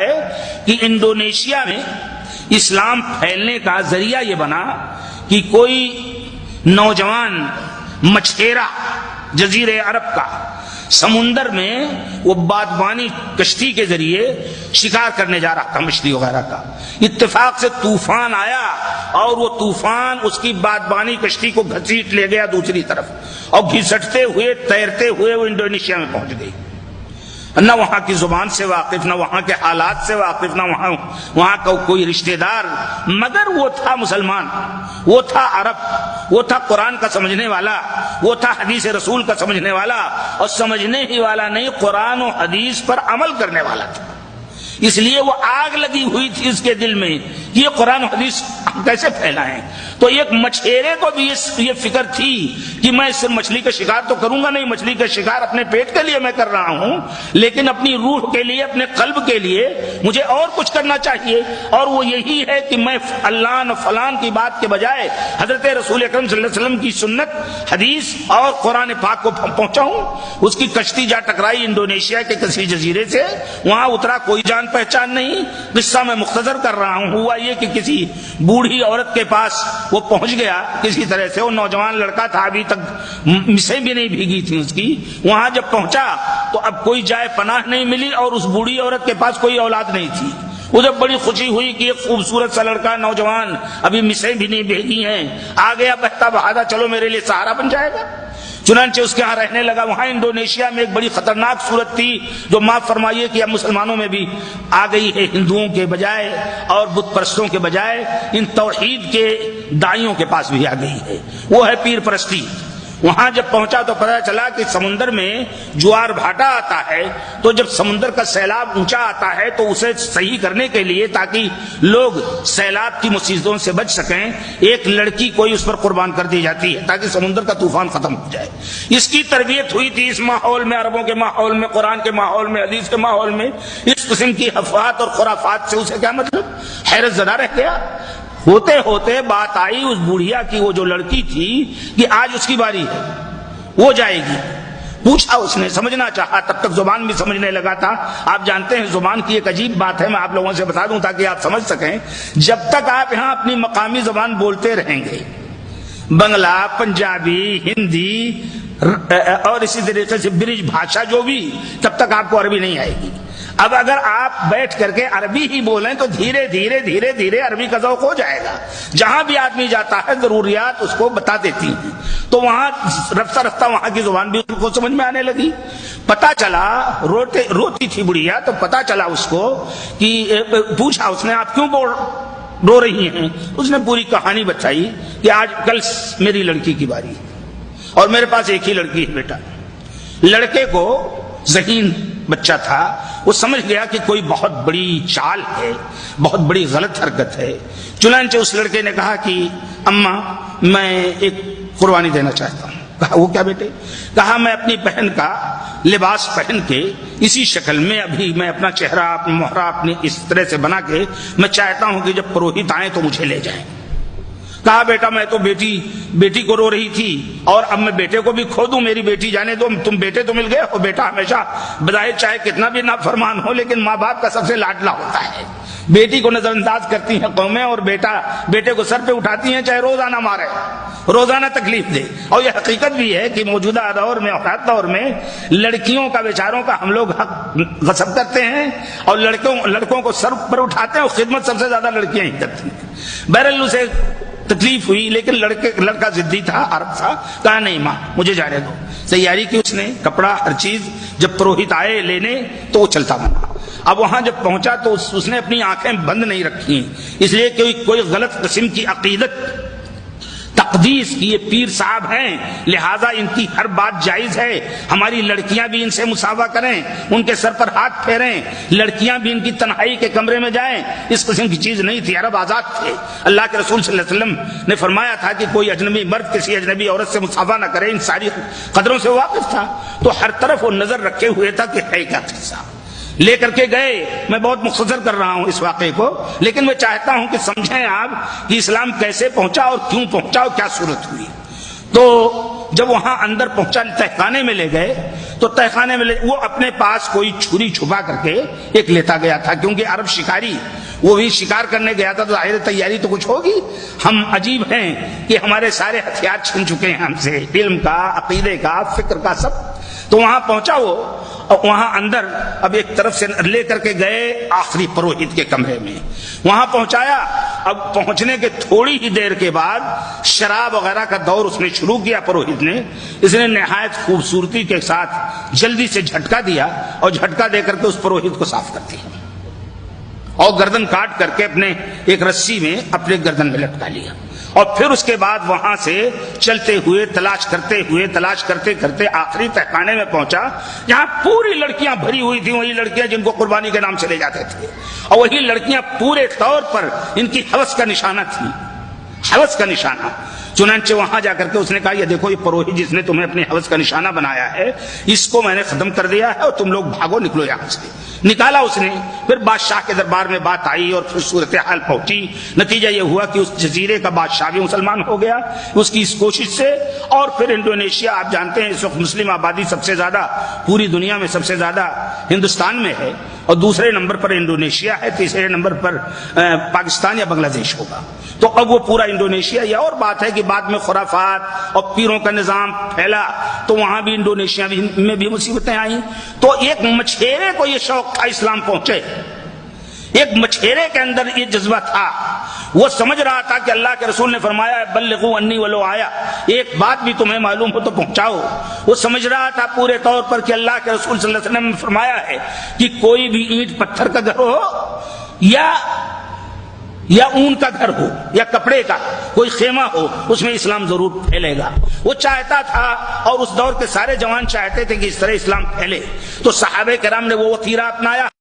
ہے کہ انڈونیشیا میں اسلام پھیلنے کا ذریعہ یہ بنا کہ کوئی نوجوان مچھیرا جزیرے عرب کا سمندر میں وہ بادبانی کشتی کے ذریعے شکار کرنے جا رہا تھا مچھلی وغیرہ کا. اتفاق سے طوفان آیا اور وہ طوفان اس کی بادبانی کشتی کو گھسیٹ لے گیا دوسری طرف, اور گھسٹتے ہوئے تیرتے ہوئے وہ انڈونیشیا میں پہنچ گئی. نہ وہاں کی زبان سے واقف, نہ وہاں کے حالات سے واقف, نہ وہاں کا کوئی رشتہ دار, مگر وہ تھا مسلمان, وہ تھا عرب, وہ تھا قرآن کا سمجھنے والا, وہ تھا حدیث رسول کا سمجھنے والا, اور سمجھنے ہی والا نہیں, قرآن و حدیث پر عمل کرنے والا تھا. اس لیے وہ آگ لگی ہوئی تھی اس کے دل میں کہ یہ قرآن و حدیث کیسے پھیلائیں. تو ایک مچھیرے کو بھی یہ فکر تھی کہ میں صرف مچھلی کا شکار تو کروں گا نہیں, مچھلی کا شکار اپنے پیٹ کے لیے میں کر رہا ہوں, لیکن اپنی روح کے لیے, اپنے قلب کے لیے مجھے اور کچھ کرنا چاہیے, اور وہ یہی ہے کہ میں اللہ و فلان کی بات کے بجائے حضرت رسول اکرم صلی اللہ علیہ وسلم کی سنت, حدیث اور قرآن پاک کو پہنچاؤں. اس کی کشتی جا ٹکرائی انڈونیشیا کے کسی جزیرے سے, وہاں اترا کوئی جان پہچان نہیں. قصہ میں مختصر کر رہا ہوں. ہوا یہ کہ کسی بوڑھی عورت کے پاس وہ پہنچ گیا کسی طرح سے, وہ نوجوان لڑکا تھا, ابھی تک مسیں بھی نہیں بھیگی تھی اس کی. وہاں جب پہنچا تو اب کوئی جائے پناہ نہیں ملی, اور اس بوڑھی عورت کے پاس کوئی اولاد نہیں تھی. اسے بڑی خوشی ہوئی کہ ایک خوبصورت سا لڑکا نوجوان, ابھی مسیں بھی نہیں بھیگی ہیں, آ گیا بہتا بہادا, چلو میرے لیے سہارا بن جائے گا. چنانچہ اس کے ہاں رہنے لگا. وہاں انڈونیشیا میں ایک بڑی خطرناک صورت تھی جو معاف فرمائیے کہ اب مسلمانوں میں بھی آ گئی ہے, ہندوؤں کے بجائے اور بت پرستوں کے بجائے ان توحید کے دائیوں کے پاس بھی آ گئی ہے, وہ ہے پیر پرستی. وہاں جب پہنچا تو پتہ چلا کہ سمندر میں جوار بھاٹا آتا ہے, تو جب سمندر کا سیلاب اونچا آتا ہے تو اسے صحیح کرنے کے لیے, تاکہ لوگ سیلاب کی مصیبتوں سے بچ سکیں, ایک لڑکی کوئی اس پر قربان کر دی جاتی ہے تاکہ سمندر کا طوفان ختم ہو جائے. اس کی تربیت ہوئی تھی اس ماحول میں, عربوں کے ماحول میں, قرآن کے ماحول میں, حدیث کے ماحول میں. اس قسم کی افواہات اور خرافات سے اسے کیا مطلب, حیرت زدہ رہ گیا. ہوتے ہوتے بات آئی اس بوڑھیا کی, وہ جو لڑکی تھی, کہ آج اس کی باری ہے, وہ جائے گی. پوچھا اس نے, سمجھنا چاہا, تب تک زبان بھی سمجھنے لگا تھا. آپ جانتے ہیں زبان کی ایک عجیب بات ہے, میں آپ لوگوں سے بتا دوں تاکہ آپ سمجھ سکیں. جب تک آپ یہاں اپنی مقامی زبان بولتے رہیں گے, بنگلہ, پنجابی, ہندی اور اسی طریقے سے برج بھاشا جو بھی, تب تک آپ کو عربی نہیں آئے گی. اب اگر آپ بیٹھ کر کے عربی ہی بولیں تو دھیرے دھیرے دھیرے دھیرے عربی کا ذوق ہو جائے گا. جہاں بھی آدمی جاتا ہے ضروریات اس کو بتا دیتی ہیں, تو وہاں رفتہ رفتہ وہاں کی زبان بھی اس کو سمجھ میں آنے لگی. پتا چلا, روتی تھی بڑھیا, تو پتا چلا اس کو کہ پوچھا اس نے, آپ کیوں رو رہی ہیں؟ اس نے پوری کہانی بتائی کہ آج کل میری لڑکی کی باری ہے, اور میرے پاس ایک ہی لڑکی ہے بیٹا. لڑکے کو ذہین بچہ تھا, وہ سمجھ گیا کہ کوئی بہت بڑی چال ہے, بہت بڑی غلط حرکت ہے. چنانچہ اس لڑکے نے کہا کہ اماں میں ایک قربانی دینا چاہتا ہوں. کہا وہ کیا بیٹے؟ کہا میں اپنی بہن کا لباس پہن کے اسی شکل میں, ابھی میں اپنا چہرہ, اپنا مہرہ اپنی اس طرح سے بنا کے میں چاہتا ہوں کہ جب پروہت آئیں تو مجھے لے جائیں. کہا بیٹا میں تو بیٹی کو رو رہی تھی, اور اب میں بیٹے کو بھی کھو دوں, میری بیٹی جانے دو, تم بیٹے تو مل گئے ہو. بیٹا ہمیشہ بظاہر چاہے کتنا بھی نافرمان ہو, لیکن ماں باپ کا سب سے لاڈلا ہوتا ہے. بیٹی کو نظر انداز کرتی ہیں قومیں, اور بیٹے کو سر پہ اٹھاتی ہیں چاہے روزانہ مارے, روزانہ تکلیف دے. اور یہ حقیقت بھی ہے کہ موجودہ دور میں, اوقات دور میں, لڑکیوں کا بیچاروں کا ہم لوگ حق غصب کرتے ہیں, اور لڑکوں کو سر پر اٹھاتے ہیں, اور خدمت سب سے زیادہ لڑکیاں ہی کرتی ہیں. بہرحال اسے تکلیف ہوئی, لیکن لڑکا ضدی تھا, عرب تھا. کہا نہیں ماں مجھے جانے دو. تیاری کی اس نے, کپڑا ہر چیز. جب پروہت آئے لینے تو وہ چلتا بنا. اب وہاں جب پہنچا تو اس نے اپنی آنکھیں بند نہیں رکھی, اس لیے کہ کوئی غلط قسم کی عقیدت تقدیس کی, یہ پیر صاحب ہیں, لہذا ان کی ہر بات جائز ہے. ہماری لڑکیاں بھی ان سے مساوا کریں, ان کے سر پر ہاتھ پھیریں, لڑکیاں بھی ان کی تنہائی کے کمرے میں جائیں. اس قسم کی چیز نہیں تھی. عرب آزاد تھے. اللہ کے رسول صلی اللہ علیہ وسلم نے فرمایا تھا کہ کوئی اجنبی مرد کسی اجنبی عورت سے مساوا نہ کرے. ان ساری قدروں سے واقف تھا, تو ہر طرف وہ نظر رکھے ہوئے تھا کہ ہے کیا قصہ. لے کر کے گئے. میں بہت مختصر کر رہا ہوں اس واقعے کو, لیکن میں چاہتا ہوں کہ سمجھیں آپ کہ اسلام کیسے پہنچا اور کیوں پہنچا اور کیا صورت ہوئی. تو جب وہاں اندر پہنچا تہخانے میں لے گئے تو تہخانے میں وہ اپنے پاس کوئی چھری چھپا کر کے ایک لیتا گیا تھا، کیونکہ عرب شکاری، وہ بھی شکار کرنے گیا تھا تو ظاہر تیاری تو کچھ ہوگی. ہم عجیب ہیں کہ ہمارے سارے ہتھیار چھن چکے ہیں ہم سے، علم کا، عقیدے کا، فکر کا، سب. تو وہاں پہنچا وہ، اور وہاں اندر اب ایک طرف سے لے کر کے گئے آخری پروہت کے کمرے میں، وہاں پہنچایا. اب پہنچنے کے تھوڑی ہی دیر کے بعد شراب وغیرہ کا دور اس نے شروع کیا پروہت نے. اس نے نہایت خوبصورتی کے ساتھ جلدی سے جھٹکا دیا اور جھٹکا دے کر کے اس پروہت کو صاف کر دیا اور گردن کاٹ کر کے اپنے ایک رسی میں اپنے گردن میں لٹکا لیا. اور پھر اس کے بعد وہاں سے چلتے ہوئے تلاش کرتے کرتے آخری تہخانے میں پہنچا جہاں پوری لڑکیاں بھری ہوئی تھیں، وہی لڑکیاں جن کو قربانی کے نام سے لے جاتے تھے، اور وہی لڑکیاں پورے طور پر ان کی ہوس کا نشانہ تھی، ہوس کا نشانہ. چنانچہ وہاں جا کر کے اس نے کہا یہ دیکھو یہ پروہت جس نے تمہیں اپنے ہوس کا نشانہ بنایا ہے، اس کو میں نے ختم کر دیا ہے اور تم لوگ بھاگو، نکلو یہاں سے. نکالا اس نے. پھر بادشاہ کے دربار میں بات آئی اور پھر صورتحال پہنچی. نتیجہ یہ ہوا کہ اس جزیرے کا بادشاہ بھی مسلمان ہو گیا اس کی اس کوشش سے. اور پھر انڈونیشیا، آپ جانتے ہیں اس وقت مسلم آبادی سب سے زیادہ پوری دنیا میں سب سے زیادہ ہندوستان میں ہے، اور دوسرے نمبر پر انڈونیشیا ہے، تیسرے نمبر پر پاکستان یا بنگلہ دیش ہوگا. تو اب وہ پورا انڈونیشیا. یہ اور بات ہے کہ بعد میں خرافات اور پیروں کا نظام پھیلا تو وہاں بھی انڈونیشیا میں بھی مصیبتیں آئیں. تو ایک مچھیرے کو یہ شوق تھا اسلام پہنچے، ایک مچھیرے کے اندر یہ جذبہ تھا. وہ سمجھ رہا تھا کہ اللہ کے رسول نے فرمایا بلغوا انی ولو آیا، ایک بات بھی تمہیں معلوم ہو تو پہنچاؤ. وہ سمجھ رہا تھا پورے طور پر کہ اللہ کے رسول صلی اللہ علیہ وسلم نے فرمایا ہے کہ کوئی بھی اینٹ پتھر کا گھر ہو یا اون کا گھر ہو یا کپڑے کا کوئی خیمہ ہو، اس میں اسلام ضرور پھیلے گا. وہ چاہتا تھا اور اس دور کے سارے جوان چاہتے تھے کہ اس طرح اسلام پھیلے. تو صحابہ کرام نے وہ وتیرہ اپنایا.